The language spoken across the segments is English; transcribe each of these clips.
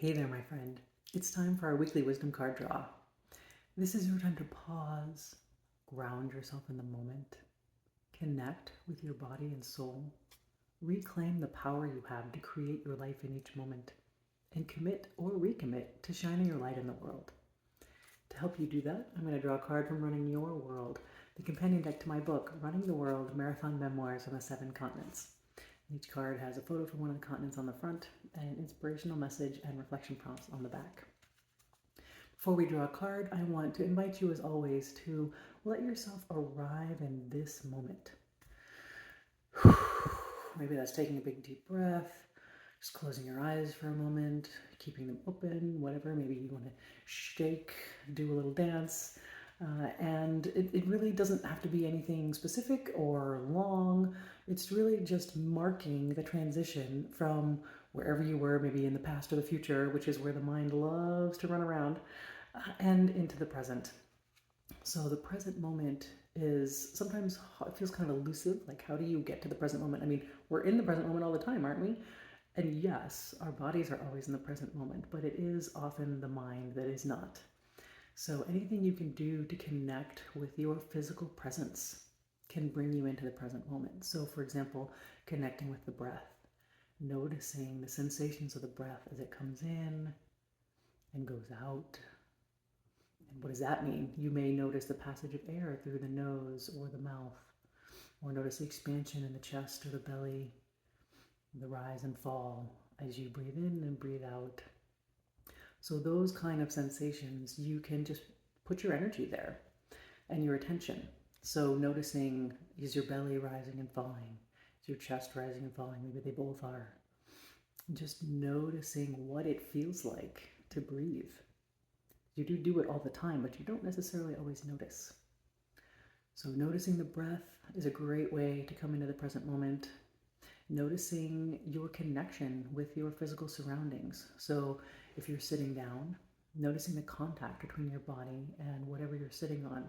Hey there, my friend. It's time for our weekly wisdom card draw. This is your time to pause, ground yourself in the moment, connect with your body and soul, reclaim the power you have to create your life in each moment, and commit or recommit to shining your light in the world. To help you do that, I'm going to draw a card from Running Your World, the companion deck to my book, Running the World, Marathon Memoirs on the 7 Continents. Each card has a photo from one of the continents on the front and an inspirational message and reflection prompts on the back. Before we draw a card, I want to invite you, as always, to let yourself arrive in this moment. Maybe that's taking a big deep breath, just closing your eyes for a moment, keeping them open, whatever. Maybe you want to shake, do a little dance. And it really doesn't have to be anything specific or long. It's really just marking the transition from wherever you were, maybe in the past or the future, which is where the mind loves to run around, and into the present. So the present moment is sometimes, it feels kind of elusive. Like, how do you get to the present moment? I mean, we're in the present moment all the time, aren't we? And yes, our bodies are always in the present moment, but it is often the mind that is not. So anything you can do to connect with your physical presence can bring you into the present moment. So for example, connecting with the breath, noticing the sensations of the breath as it comes in and goes out. And what does that mean? You may notice the passage of air through the nose or the mouth, or notice the expansion in the chest or the belly, the rise and fall as you breathe in and breathe out. So those kind of sensations, you can just put your energy there and your attention. So noticing, is your belly rising and falling? Is your chest rising and falling? Maybe they both are. Just noticing what it feels like to breathe. You do it all the time, but you don't necessarily always notice. So noticing the breath is a great way to come into the present moment. Noticing your connection with your physical surroundings. So if you're sitting down, noticing the contact between your body and whatever you're sitting on.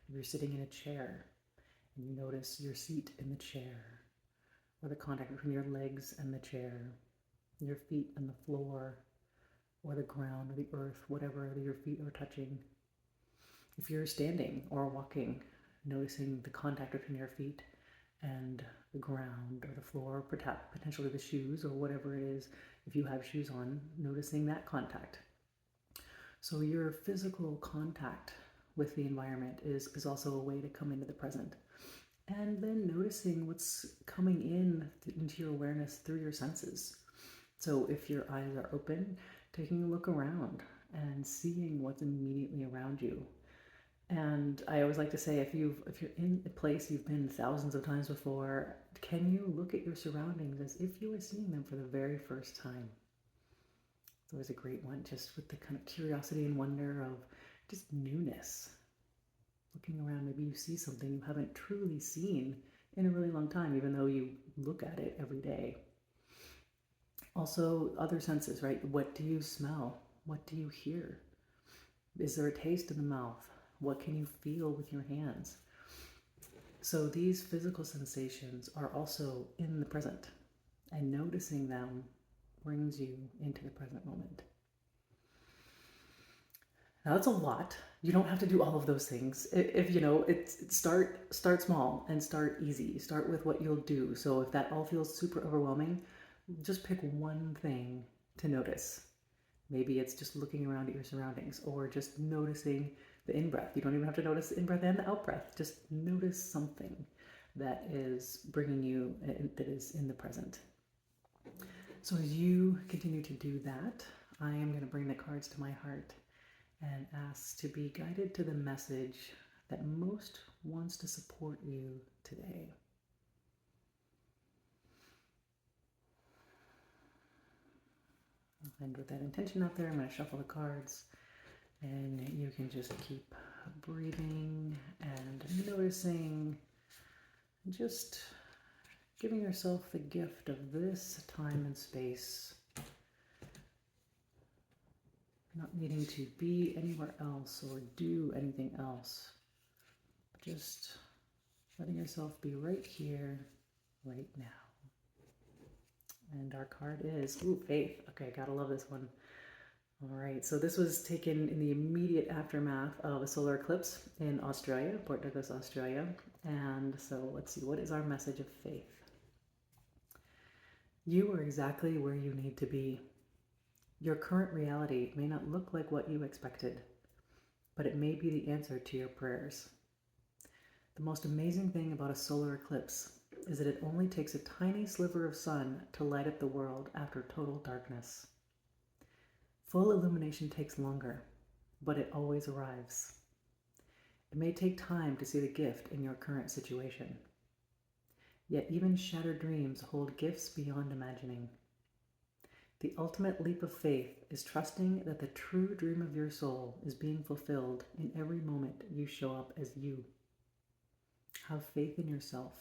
If you're sitting in a chair and you notice your seat in the chair, or the contact between your legs and the chair, your feet and the floor, or the ground or the earth, whatever your feet are touching. If you're standing or walking, noticing the contact between your feet and the ground or the floor, potentially the shoes or whatever it is. If you have shoes on, noticing that contact. So your physical contact with the environment is also a way to come into the present. And then noticing what's coming into your awareness through your senses. So if your eyes are open, taking a look around and seeing what's immediately around you. And I always like to say, if you're in a place you've been thousands of times before, can you look at your surroundings as if you were seeing them for the very first time? It's always a great one, just with the kind of curiosity and wonder of just newness. Looking around, maybe you see something you haven't truly seen in a really long time, even though you look at it every day. Also, other senses, right? What do you smell? What do you hear? Is there a taste in the mouth? What can you feel with your hands? So these physical sensations are also in the present, and noticing them brings you into the present moment. Now that's a lot. You don't have to do all of those things. If you know, start small and start easy. Start with what you'll do. So if that all feels super overwhelming, just pick one thing to notice. Maybe it's just looking around at your surroundings, or just noticing the in-breath. You don't even have to notice the in-breath and the out-breath. Just notice something that is bringing you, that is in the present. So as you continue to do that, I am going to bring the cards to my heart and ask to be guided to the message that most wants to support you today. And with that intention out there, I'm going to shuffle the cards, and you can just keep breathing and noticing, just giving yourself the gift of this time and space, not needing to be anywhere else or do anything else, just letting yourself be right here, right now. And our card is, faith. Okay, gotta love this one. All right, so this was taken in the immediate aftermath of a solar eclipse in Australia, Port Douglas, Australia. And so let's see, what is our message of faith? You are exactly where you need to be. Your current reality may not look like what you expected, but it may be the answer to your prayers. The most amazing thing about a solar eclipse is that it only takes a tiny sliver of sun to light up the world after total darkness. Full illumination takes longer, but it always arrives. It may take time to see the gift in your current situation. Yet even shattered dreams hold gifts beyond imagining. The ultimate leap of faith is trusting that the true dream of your soul is being fulfilled in every moment you show up as you. Have faith in yourself.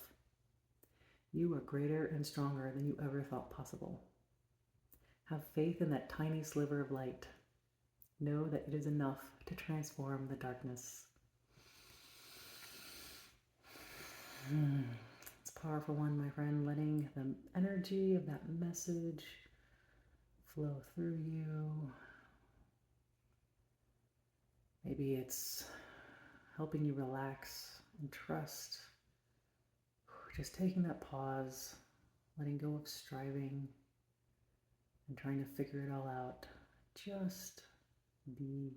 You are greater and stronger than you ever thought possible. Have faith in that tiny sliver of light. Know that it is enough to transform the darkness. It's a powerful one, my friend, letting the energy of that message flow through you. Maybe it's helping you relax and trust. Just taking that pause, letting go of striving and trying to figure it all out. Just be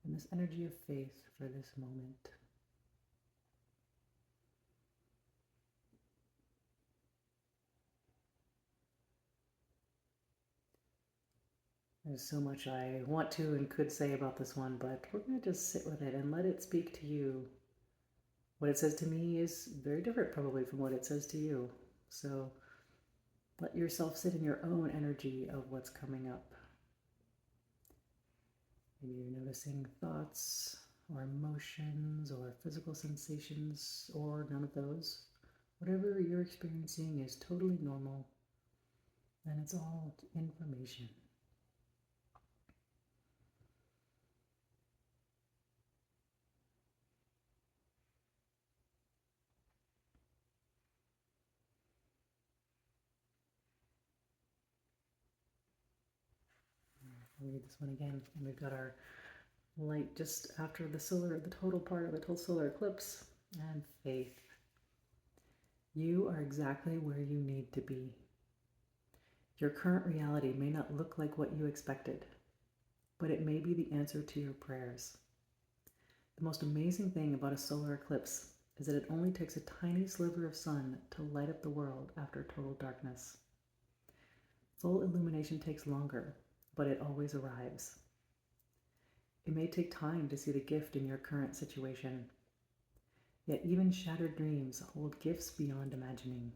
in this energy of faith for this moment. There's so much I want to and could say about this one, but we're going to just sit with it and let it speak to you. What it says to me is very different probably from what it says to you. So let yourself sit in your own energy of what's coming up. Maybe you're noticing thoughts or emotions or physical sensations or none of those. Whatever you're experiencing is totally normal, and it's all information. I'll read this one again. And we've got our light just after the total part of the total solar eclipse, and faith. You are exactly where you need to be. Your current reality may not look like what you expected, but it may be the answer to your prayers. The most amazing thing about a solar eclipse is that it only takes a tiny sliver of sun to light up the world after total darkness. Full illumination takes longer, but it always arrives. It may take time to see the gift in your current situation. Yet even shattered dreams hold gifts beyond imagining.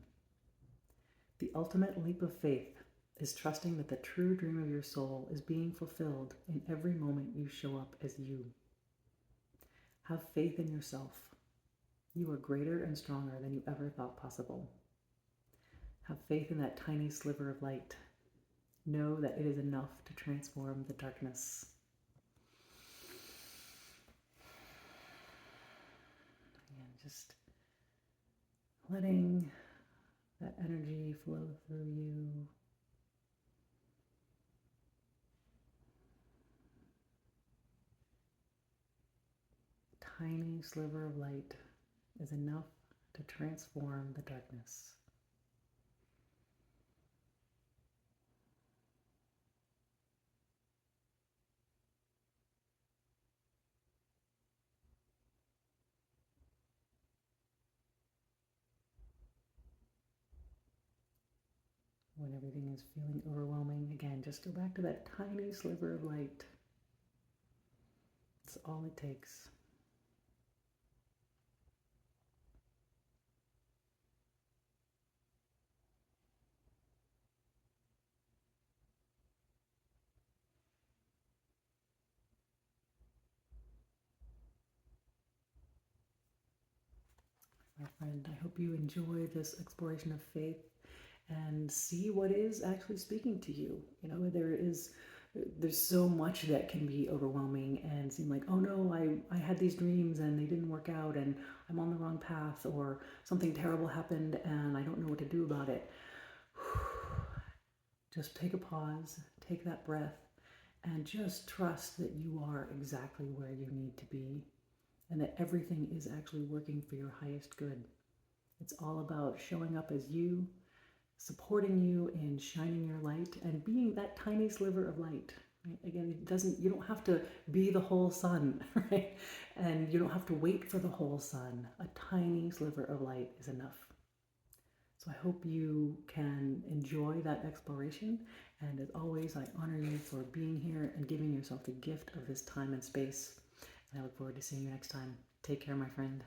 The ultimate leap of faith is trusting that the true dream of your soul is being fulfilled in every moment you show up as you. Have faith in yourself. You are greater and stronger than you ever thought possible. Have faith in that tiny sliver of light. Know that it is enough to transform the darkness. And just letting that energy flow through you. A tiny sliver of light is enough to transform the darkness. When everything is feeling overwhelming, again, just go back to that tiny sliver of light. It's all it takes. My friend, I hope you enjoy this exploration of faith and see what is actually speaking to you. You know, there's so much that can be overwhelming and seem like, oh no, I had these dreams and they didn't work out and I'm on the wrong path, or something terrible happened and I don't know what to do about it. Just take a pause, take that breath, and just trust that you are exactly where you need to be and that everything is actually working for your highest good. It's all about showing up as you, supporting you in shining your light and being that tiny sliver of light. Right? Again, you don't have to be the whole sun, right? And you don't have to wait for the whole sun. A tiny sliver of light is enough. So I hope you can enjoy that exploration. And as always, I honor you for being here and giving yourself the gift of this time and space. And I look forward to seeing you next time. Take care, my friend.